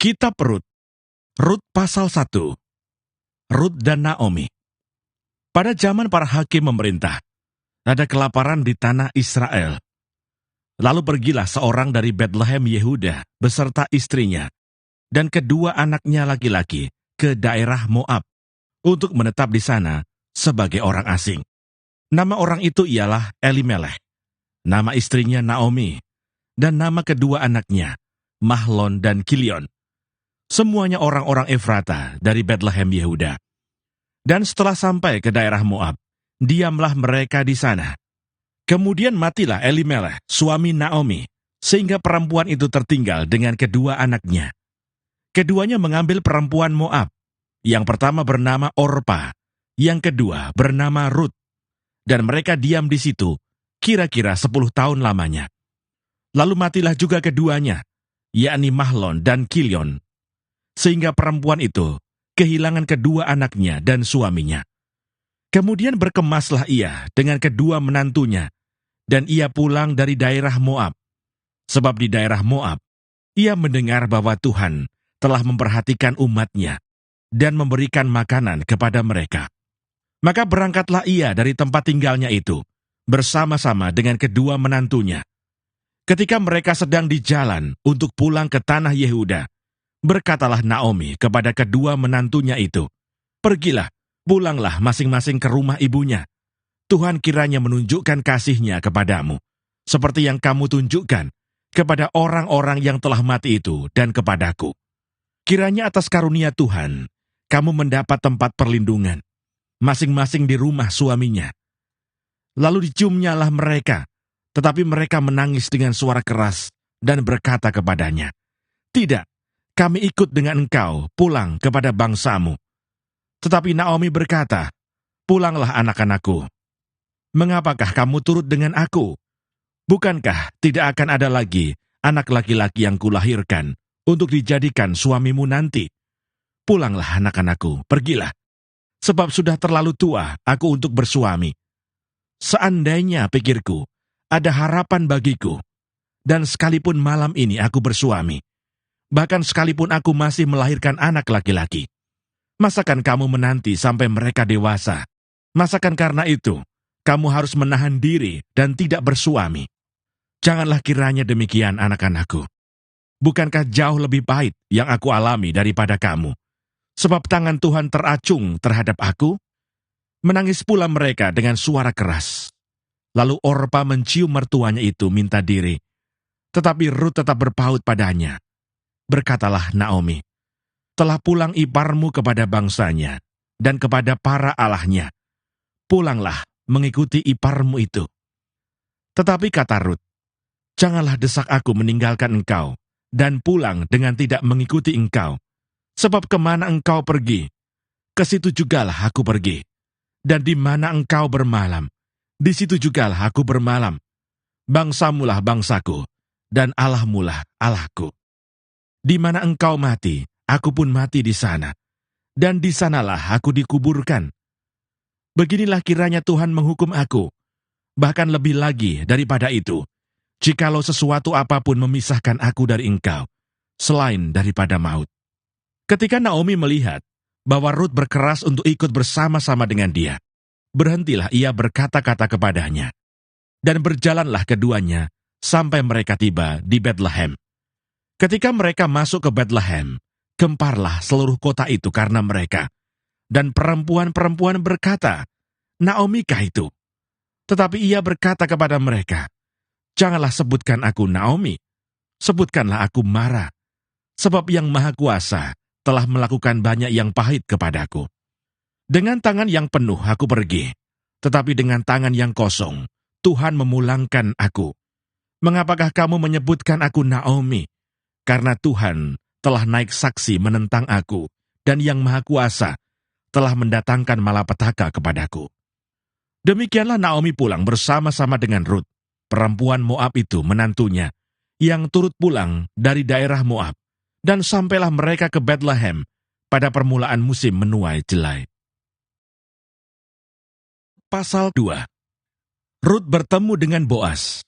Kitab Rut. Rut pasal 1. Rut dan Naomi. Pada zaman para hakim memerintah, ada kelaparan di tanah Israel. Lalu pergilah seorang dari Betlehem Yehuda beserta istrinya dan kedua anaknya laki-laki ke daerah Moab untuk menetap di sana sebagai orang asing. Nama orang itu ialah Elimelech, nama istrinya Naomi, dan nama kedua anaknya Mahlon dan Kilion. Semuanya orang-orang Efrata dari Betlehem Yehuda. Dan setelah sampai ke daerah Moab, diamlah mereka di sana. Kemudian matilah Elimelech, suami Naomi, sehingga perempuan itu tertinggal dengan kedua anaknya. Keduanya mengambil perempuan Moab. Yang pertama bernama Orpa, yang kedua bernama Rut. Dan mereka diam di situ, kira-kira 10 tahun lamanya. Lalu matilah juga keduanya, yakni Mahlon dan Kilion, sehingga perempuan itu kehilangan kedua anaknya dan suaminya. Kemudian berkemaslah ia dengan kedua menantunya, dan ia pulang dari daerah Moab. Sebab di daerah Moab, ia mendengar bahwa Tuhan telah memperhatikan umatnya dan memberikan makanan kepada mereka. Maka berangkatlah ia dari tempat tinggalnya itu, bersama-sama dengan kedua menantunya. Ketika mereka sedang di jalan untuk pulang ke tanah Yehuda, berkatalah Naomi kepada kedua menantunya itu, "Pergilah, pulanglah masing-masing ke rumah ibunya. Tuhan kiranya menunjukkan kasih-Nya kepadamu, seperti yang kamu tunjukkan kepada orang-orang yang telah mati itu dan kepadaku. Kiranya atas karunia Tuhan, kamu mendapat tempat perlindungan, masing-masing di rumah suaminya." Lalu diciumnyalah mereka, tetapi mereka menangis dengan suara keras dan berkata kepadanya, "Tidak, kami ikut dengan engkau pulang kepada bangsamu." Tetapi Naomi berkata, "Pulanglah anak-anakku. Mengapakah kamu turut dengan aku? Bukankah tidak akan ada lagi anak laki-laki yang kulahirkan untuk dijadikan suamimu nanti? Pulanglah anak-anakku, pergilah. Sebab sudah terlalu tua aku untuk bersuami. Seandainya, pikirku, ada harapan bagiku, dan sekalipun malam ini aku bersuami, bahkan sekalipun aku masih melahirkan anak laki-laki, masakan kamu menanti sampai mereka dewasa? Masakan karena itu, kamu harus menahan diri dan tidak bersuami? Janganlah kiranya demikian, anak-anakku. Bukankah jauh lebih pahit yang aku alami daripada kamu? Sebab tangan Tuhan teracung terhadap aku." Menangis pula mereka dengan suara keras. Lalu Orpa mencium mertuanya itu minta diri, tetapi Rut tetap berpaut padanya. Berkatalah Naomi, "Telah pulang iparmu kepada bangsanya dan kepada para allahnya. Pulanglah mengikuti iparmu itu." Tetapi kata Rut, "Janganlah desak aku meninggalkan engkau dan pulang dengan tidak mengikuti engkau. Sebab kemana engkau pergi, ke situ jugalah aku pergi. Dan di mana engkau bermalam, di situ jugalah aku bermalam. Bangsamulah bangsaku, dan Allahmulah Allahku. Di mana engkau mati, aku pun mati di sana, dan di sanalah aku dikuburkan. Beginilah kiranya Tuhan menghukum aku, bahkan lebih lagi daripada itu, jikalau sesuatu apapun memisahkan aku dari engkau, selain daripada maut." Ketika Naomi melihat bahwa Rut berkeras untuk ikut bersama-sama dengan dia, berhentilah ia berkata-kata kepadanya, dan berjalanlah keduanya sampai mereka tiba di Betlehem. Ketika mereka masuk ke Betlehem, gemparlah seluruh kota itu karena mereka, dan perempuan-perempuan berkata, "Naomi-kah itu?" Tetapi ia berkata kepada mereka, "Janganlah sebutkan aku Naomi, sebutkanlah aku Mara, sebab Yang Maha Kuasa telah melakukan banyak yang pahit kepadaku. Dengan tangan yang penuh aku pergi, tetapi dengan tangan yang kosong Tuhan memulangkan aku. Mengapakah kamu menyebutkan aku Naomi? Karena Tuhan telah naik saksi menentang aku, dan Yang Maha Kuasa telah mendatangkan malapetaka kepadaku." Demikianlah Naomi pulang bersama-sama dengan Rut, perempuan Moab itu menantunya, yang turut pulang dari daerah Moab, dan sampailah mereka ke Betlehem pada permulaan musim menuai jelai. Pasal 2. Rut bertemu dengan Boas.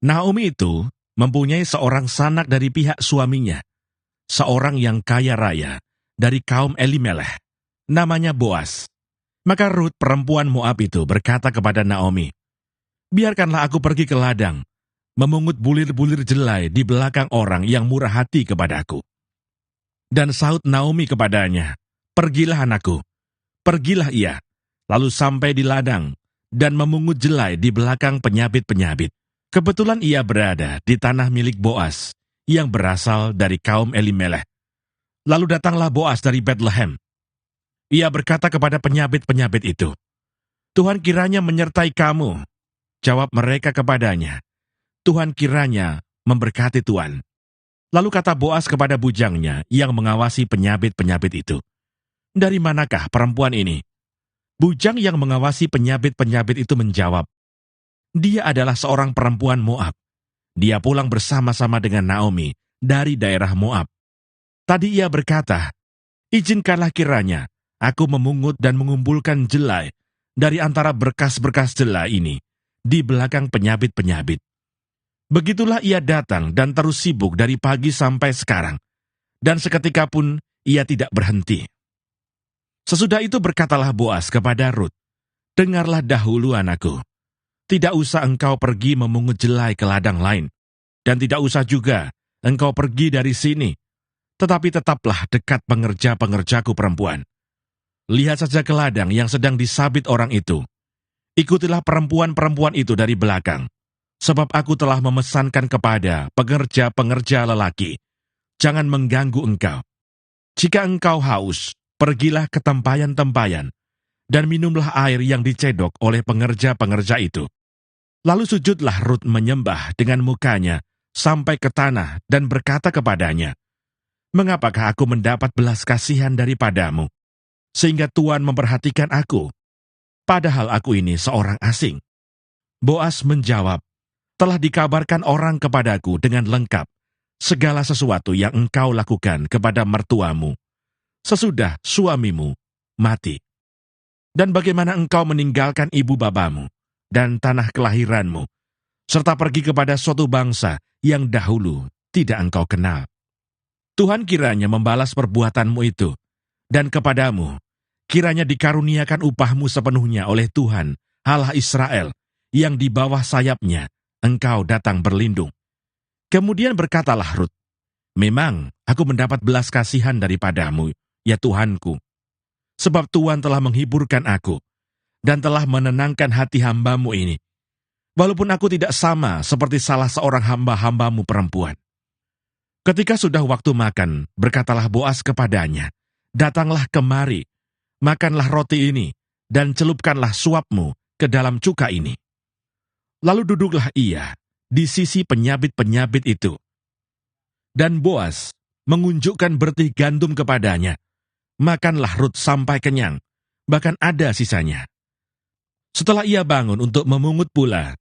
Naomi itu mempunyai seorang sanak dari pihak suaminya, seorang yang kaya raya dari kaum Elimelech, namanya Boas. Maka Rut perempuan Moab itu berkata kepada Naomi, "Biarkanlah aku pergi ke ladang, memungut bulir-bulir jelai di belakang orang yang murah hati kepadaku." Dan sahut Naomi kepadanya, "Pergilah anakku." Pergilah ia, lalu sampai di ladang, dan memungut jelai di belakang penyabit-penyabit. Kebetulan ia berada di tanah milik Boas, yang berasal dari kaum Elimelech. Lalu datanglah Boas dari Bethlehem. Ia berkata kepada penyabit-penyabit itu, "Tuhan kiranya menyertai kamu." Jawab mereka kepadanya, "Tuhan kiranya memberkati Tuan." Lalu kata Boas kepada bujangnya yang mengawasi penyabit-penyabit itu, "Dari manakah perempuan ini?" Bujang yang mengawasi penyabit-penyabit itu menjawab, "Dia adalah seorang perempuan Moab. Dia pulang bersama-sama dengan Naomi dari daerah Moab. Tadi ia berkata, 'Izinkanlah kiranya aku memungut dan mengumpulkan jelai dari antara berkas-berkas jelai ini di belakang penyabit-penyabit.' Begitulah ia datang dan terus sibuk dari pagi sampai sekarang, dan seketika pun ia tidak berhenti." Sesudah itu berkatalah Boas kepada Rut, "Dengarlah dahulu anakku, tidak usah engkau pergi memungut jelai ke ladang lain, dan tidak usah juga engkau pergi dari sini, tetapi tetaplah dekat pengerja-pengerjaku perempuan. Lihat saja ke ladang yang sedang disabit orang itu. Ikutilah perempuan-perempuan itu dari belakang, sebab aku telah memesankan kepada pengerja-pengerja lelaki, jangan mengganggu engkau. Jika engkau haus, pergilah ke tempayan-tempayan, dan minumlah air yang dicedok oleh pengerja-pengerja itu." Lalu sujudlah Rut menyembah dengan mukanya sampai ke tanah dan berkata kepadanya, "Mengapakah aku mendapat belas kasihan daripadamu, sehingga Tuhan memperhatikan aku, padahal aku ini seorang asing?" Boas menjawab, "Telah dikabarkan orang kepadaku dengan lengkap segala sesuatu yang engkau lakukan kepada mertuamu sesudah suamimu mati, dan bagaimana engkau meninggalkan ibu bapamu dan tanah kelahiranmu, serta pergi kepada suatu bangsa yang dahulu tidak engkau kenal. Tuhan kiranya membalas perbuatanmu itu, dan kepadamu kiranya dikaruniakan upahmu sepenuhnya oleh Tuhan, Allah Israel, yang di bawah sayapnya engkau datang berlindung." Kemudian berkatalah Rut, "Memang aku mendapat belas kasihan daripadamu, ya Tuhanku, sebab Tuhan telah menghiburkan aku, dan telah menenangkan hati hambamu ini, walaupun aku tidak sama seperti salah seorang hamba-hambamu perempuan." Ketika sudah waktu makan, berkatalah Boas kepadanya, "Datanglah kemari, makanlah roti ini, dan celupkanlah suapmu ke dalam cuka ini." Lalu duduklah ia di sisi penyabit-penyabit itu. Dan Boas mengunjukkan bertih gandum kepadanya. Makanlah Rut sampai kenyang, bahkan ada sisanya. Setelah ia bangun untuk memungut pula,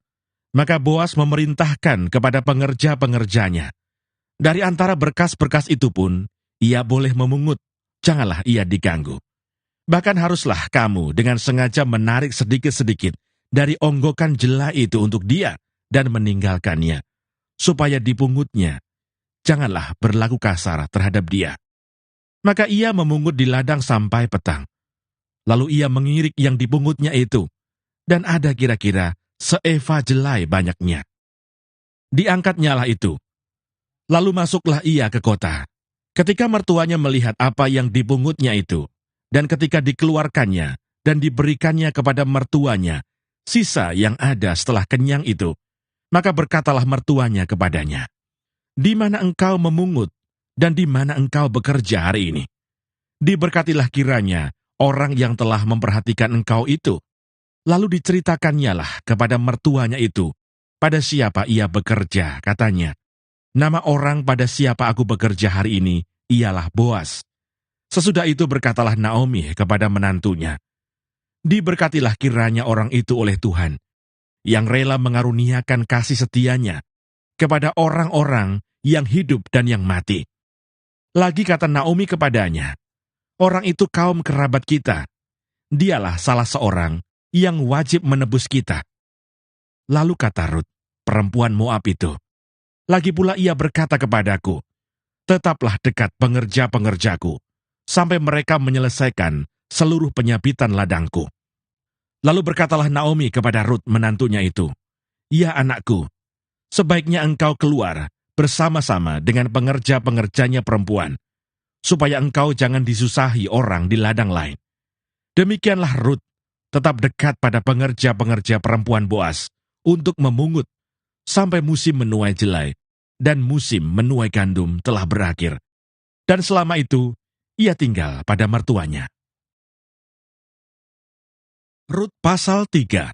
maka Boas memerintahkan kepada pengerja-pengerjanya, "Dari antara berkas-berkas itu pun, ia boleh memungut, janganlah ia diganggu. Bahkan haruslah kamu dengan sengaja menarik sedikit-sedikit dari onggokan jelai itu untuk dia dan meninggalkannya, supaya dipungutnya. Janganlah berlaku kasar terhadap dia." Maka ia memungut di ladang sampai petang. Lalu ia mengirik yang dipungutnya itu, dan ada kira-kira seeva jelai banyaknya. Diangkatnyalah itu. Lalu masuklah ia ke kota. Ketika mertuanya melihat apa yang dipungutnya itu, dan ketika dikeluarkannya dan diberikannya kepada mertuanya, sisa yang ada setelah kenyang itu, maka berkatalah mertuanya kepadanya, "Di mana engkau memungut, dan di mana engkau bekerja hari ini? Diberkatilah kiranya orang yang telah memperhatikan engkau itu." Lalu diceritakannya lah kepada mertuanya itu, pada siapa ia bekerja, katanya, "Nama orang pada siapa aku bekerja hari ini, ialah Boas." Sesudah itu berkatalah Naomi kepada menantunya, "Diberkatilah kiranya orang itu oleh Tuhan, yang rela mengaruniakan kasih setianya kepada orang-orang yang hidup dan yang mati." Lagi kata Naomi kepadanya, "Orang itu kaum kerabat kita. Dialah salah seorang yang wajib menebus kita." Lalu kata Rut, perempuan Moab itu, "Lagi pula ia berkata kepadaku, Tetaplah dekat pengerja-pengerjaku, sampai mereka menyelesaikan seluruh penyapitan ladangku. Lalu berkatalah Naomi kepada Rut menantunya itu, "Ya anakku, sebaiknya engkau keluar bersama-sama dengan pengerja-pengerjanya perempuan, supaya engkau jangan disusahi orang di ladang lain." Demikianlah Rut tetap dekat pada pengerja-pengerja perempuan Boas untuk memungut sampai musim menuai jelai dan musim menuai gandum telah berakhir. Dan selama itu, ia tinggal pada mertuanya. Rut pasal 3.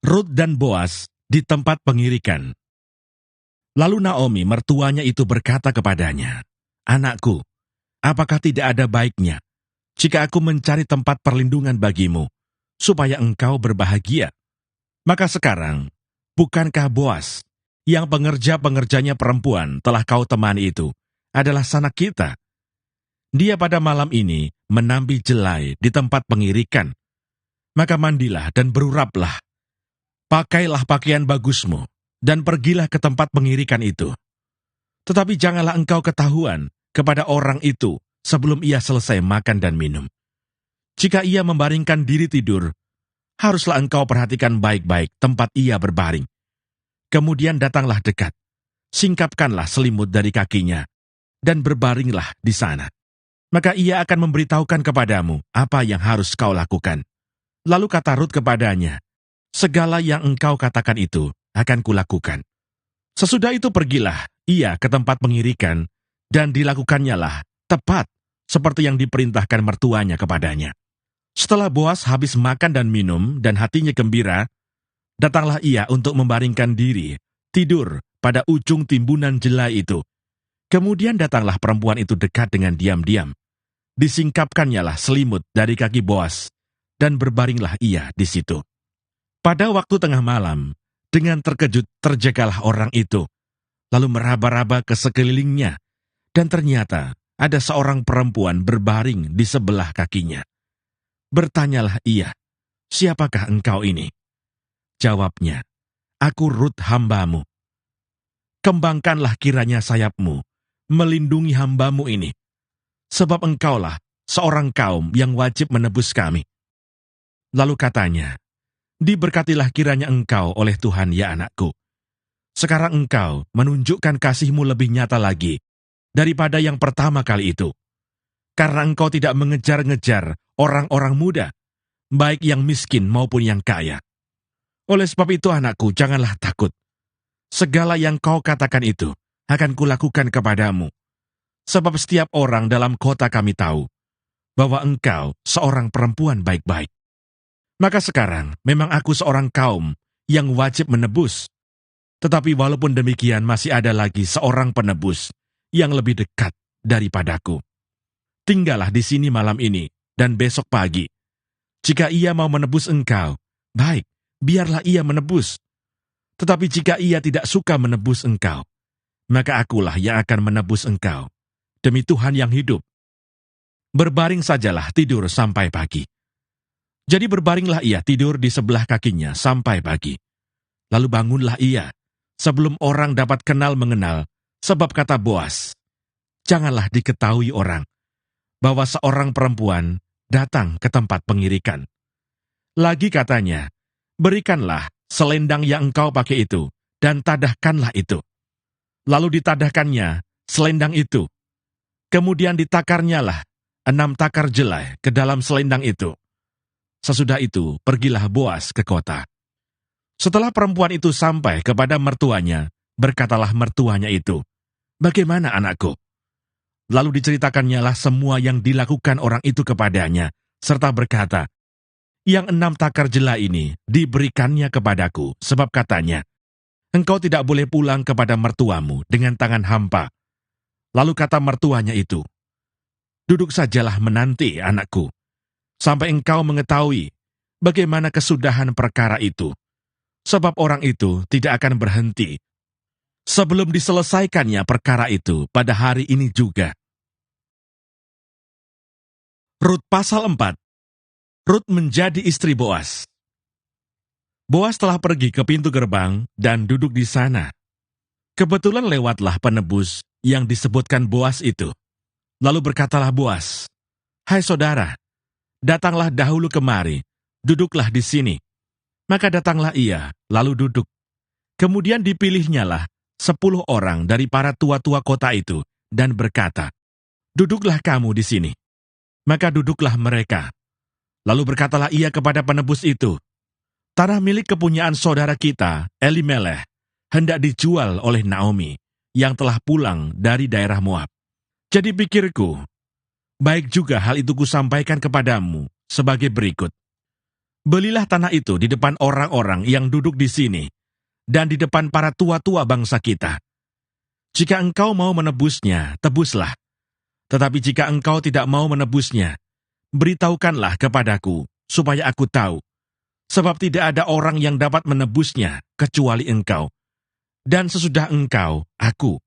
Rut dan Boas di tempat pengirikan. Lalu Naomi mertuanya itu berkata kepadanya, "Anakku, apakah tidak ada baiknya jika aku mencari tempat perlindungan bagimu, supaya engkau berbahagia? Maka sekarang, bukankah Boas, yang pengerja-pengerjanya perempuan telah kau temani itu, adalah sanak kita? Dia pada malam ini menambi jelai di tempat pengirikan. Maka mandilah dan beruraplah. Pakailah pakaian bagusmu, dan pergilah ke tempat pengirikan itu. Tetapi janganlah engkau ketahuan kepada orang itu sebelum ia selesai makan dan minum. Jika ia membaringkan diri tidur, haruslah engkau perhatikan baik-baik tempat ia berbaring. Kemudian datanglah dekat, singkapkanlah selimut dari kakinya, dan berbaringlah di sana. Maka ia akan memberitahukan kepadamu apa yang harus kau lakukan." Lalu kata Rut kepadanya, "Segala yang engkau katakan itu akan kulakukan." Sesudah itu pergilah ia ke tempat pengirikan, dan dilakukannya tepat seperti yang diperintahkan mertuanya kepadanya. Setelah Boas habis makan dan minum dan hatinya gembira, datanglah ia untuk membaringkan diri, tidur pada ujung timbunan jelai itu. Kemudian datanglah perempuan itu dekat dengan diam-diam. Disingkapkannya selimut dari kaki Boas, dan berbaringlah ia di situ. Pada waktu tengah malam, dengan terkejut terjagalah orang itu, lalu meraba-raba ke sekelilingnya, dan ternyata ada seorang perempuan berbaring di sebelah kakinya. Bertanyalah ia, "Siapakah engkau ini?" Jawabnya, "Aku Rut hambamu. Kembangkanlah kiranya sayapmu, melindungi hambamu ini, sebab engkaulah seorang kaum yang wajib menebus kami." Lalu katanya, "Diberkatilah kiranya engkau oleh Tuhan, ya anakku. Sekarang engkau menunjukkan kasihmu lebih nyata lagi daripada yang pertama kali itu, karena engkau tidak mengejar-ngejar orang-orang muda, baik yang miskin maupun yang kaya. Oleh sebab itu anakku, janganlah takut. Segala yang kau katakan itu akan kulakukan kepadamu, sebab setiap orang dalam kota kami tahu bahwa engkau seorang perempuan baik-baik. Maka sekarang memang aku seorang kaum yang wajib menebus, tetapi walaupun demikian masih ada lagi seorang penebus yang lebih dekat daripadaku. Tinggallah di sini malam ini dan besok pagi. Jika ia mau menebus engkau, baik, biarlah ia menebus. Tetapi jika ia tidak suka menebus engkau, maka akulah yang akan menebus engkau. Demi Tuhan yang hidup, berbaring sajalah tidur sampai pagi." Jadi berbaringlah ia tidur di sebelah kakinya sampai pagi. Lalu bangunlah ia, sebelum orang dapat kenal mengenal, sebab kata Boas, "Janganlah diketahui orang bahwa seorang perempuan datang ke tempat pengirikan." Lagi katanya, "Berikanlah selendang yang engkau pakai itu, dan tadahkanlah itu." Lalu ditadahkannya selendang itu. Kemudian ditakarnyalah 6 takar jelai ke dalam selendang itu. Sesudah itu, pergilah Boas ke kota. Setelah perempuan itu sampai kepada mertuanya, berkatalah mertuanya itu, "Bagaimana anakku?" Lalu diceritakannya semua yang dilakukan orang itu kepadanya, serta berkata, "Yang 6 takar jelai ini diberikannya kepadaku, sebab katanya, engkau tidak boleh pulang kepada mertuamu dengan tangan hampa." Lalu kata mertuanya itu, "Duduk sajalah menanti anakku, sampai engkau mengetahui bagaimana kesudahan perkara itu, sebab orang itu tidak akan berhenti sebelum diselesaikannya perkara itu pada hari ini juga." Rut pasal 4. Rut menjadi istri Boas. Boas telah pergi ke pintu gerbang dan duduk di sana. Kebetulan lewatlah penebus yang disebutkan Boas itu. Lalu berkatalah Boas, "Hai saudara, datanglah dahulu kemari, duduklah di sini." Maka datanglah ia, lalu duduk. Kemudian dipilihnyalah 10 orang dari para tua-tua kota itu, dan berkata, "Duduklah kamu di sini." Maka duduklah mereka. Lalu berkatalah ia kepada penebus itu, "Tanah milik kepunyaan saudara kita, Elimeleh, hendak dijual oleh Naomi, yang telah pulang dari daerah Moab. Jadi pikirku, baik juga hal itu kusampaikan kepadamu sebagai berikut. Belilah tanah itu di depan orang-orang yang duduk di sini, dan di depan para tua-tua bangsa kita. Jika engkau mau menebusnya, tebuslah. Tetapi jika engkau tidak mau menebusnya, beritahukanlah kepadaku, supaya aku tahu. Sebab tidak ada orang yang dapat menebusnya, kecuali engkau. Dan sesudah engkau, aku."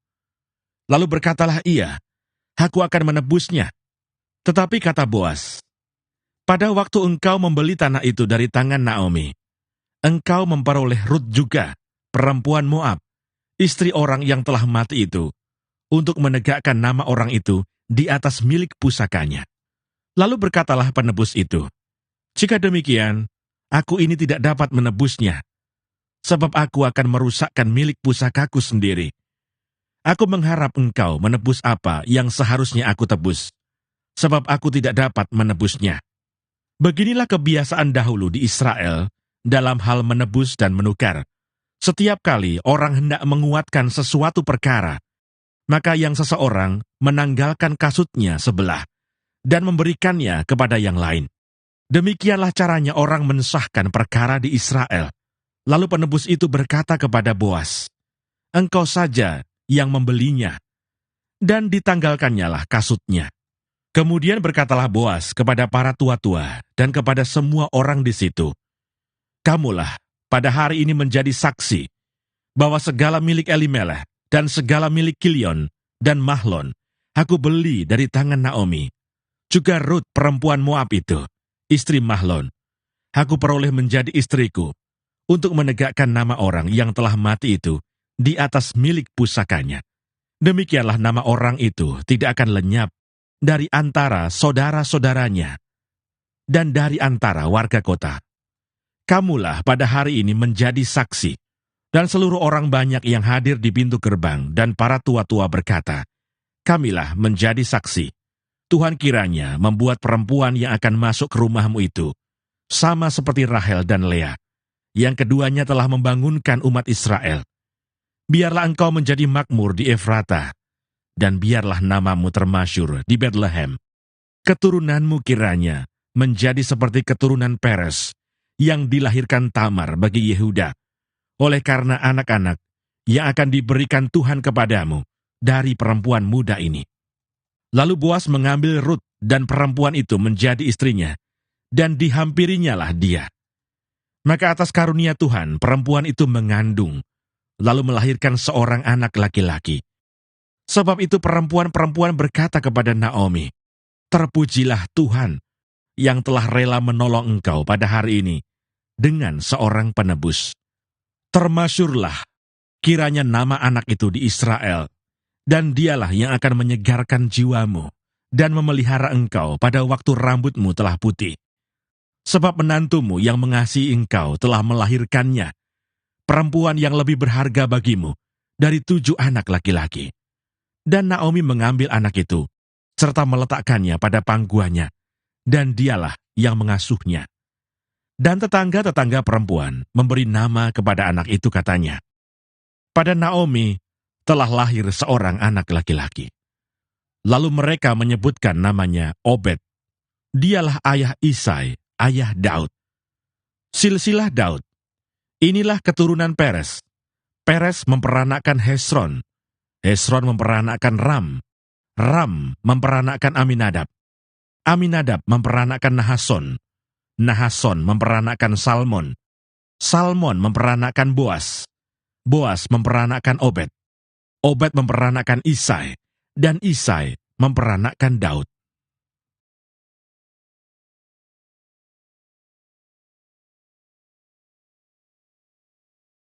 Lalu berkatalah ia, "Aku akan menebusnya." Tetapi kata Boas, "Pada waktu engkau membeli tanah itu dari tangan Naomi, engkau memperoleh Rut juga, perempuan Moab, istri orang yang telah mati itu, untuk menegakkan nama orang itu di atas milik pusakanya." Lalu berkatalah penebus itu, "Jika demikian, aku ini tidak dapat menebusnya, sebab aku akan merusakkan milik pusakaku sendiri. Aku mengharap engkau menebus apa yang seharusnya aku tebus, sebab aku tidak dapat menebusnya." Beginilah kebiasaan dahulu di Israel dalam hal menebus dan menukar. Setiap kali orang hendak menguatkan sesuatu perkara, maka yang seseorang menanggalkan kasutnya sebelah dan memberikannya kepada yang lain. Demikianlah caranya orang mensahkan perkara di Israel. Lalu penebus itu berkata kepada Boas, "Engkau saja yang membelinya." Dan ditanggalkannyalah kasutnya. Kemudian berkatalah Boas kepada para tua-tua dan kepada semua orang di situ, "Kamulah pada hari ini menjadi saksi bahwa segala milik Elimeleh dan segala milik Kilion dan Mahlon aku beli dari tangan Naomi. Juga Rut perempuan Moab itu, istri Mahlon, aku peroleh menjadi istriku, untuk menegakkan nama orang yang telah mati itu di atas milik pusakanya. Demikianlah nama orang itu tidak akan lenyap dari antara saudara-saudaranya dan dari antara warga kota. Kamulah pada hari ini menjadi saksi." Dan seluruh orang banyak yang hadir di pintu gerbang dan para tua-tua berkata, "Kamilah menjadi saksi. Tuhan kiranya membuat perempuan yang akan masuk ke rumahmu itu sama seperti Rahel dan Lea, yang keduanya telah membangunkan umat Israel. Biarlah engkau menjadi makmur di Efrata, dan biarlah namamu termasyur di Bethlehem. Keturunanmu kiranya menjadi seperti keturunan Peres, yang dilahirkan Tamar bagi Yehuda, oleh karena anak-anak yang akan diberikan Tuhan kepadamu dari perempuan muda ini." Lalu Boas mengambil Rut dan perempuan itu menjadi istrinya, dan dihampirinyalah dia. Maka atas karunia Tuhan, perempuan itu mengandung, lalu melahirkan seorang anak laki-laki. Sebab itu perempuan-perempuan berkata kepada Naomi, "Terpujilah Tuhan, yang telah rela menolong engkau pada hari ini, dengan seorang penebus. Termasyurlah kiranya nama anak itu di Israel, dan dialah yang akan menyegarkan jiwamu, dan memelihara engkau pada waktu rambutmu telah putih. Sebab menantumu yang mengasihi engkau telah melahirkannya, perempuan yang lebih berharga bagimu dari 7 anak laki-laki." Dan Naomi mengambil anak itu, serta meletakkannya pada pangkuannya, dan dialah yang mengasuhnya. Dan tetangga-tetangga perempuan memberi nama kepada anak itu, katanya, "Pada Naomi telah lahir seorang anak laki-laki." Lalu mereka menyebutkan namanya Obed. Dialah ayah Isai, ayah Daud. Silsilah Daud. Inilah keturunan Peres. Peres memperanakkan Hesron. Hesron memperanakkan Ram. Ram memperanakkan Aminadab. Aminadab memperanakkan Nahason. Nahason memperanakkan Salmon. Salmon memperanakkan Boas. Boas memperanakkan Obed. Obed memperanakkan Isai. Dan Isai memperanakkan Daud.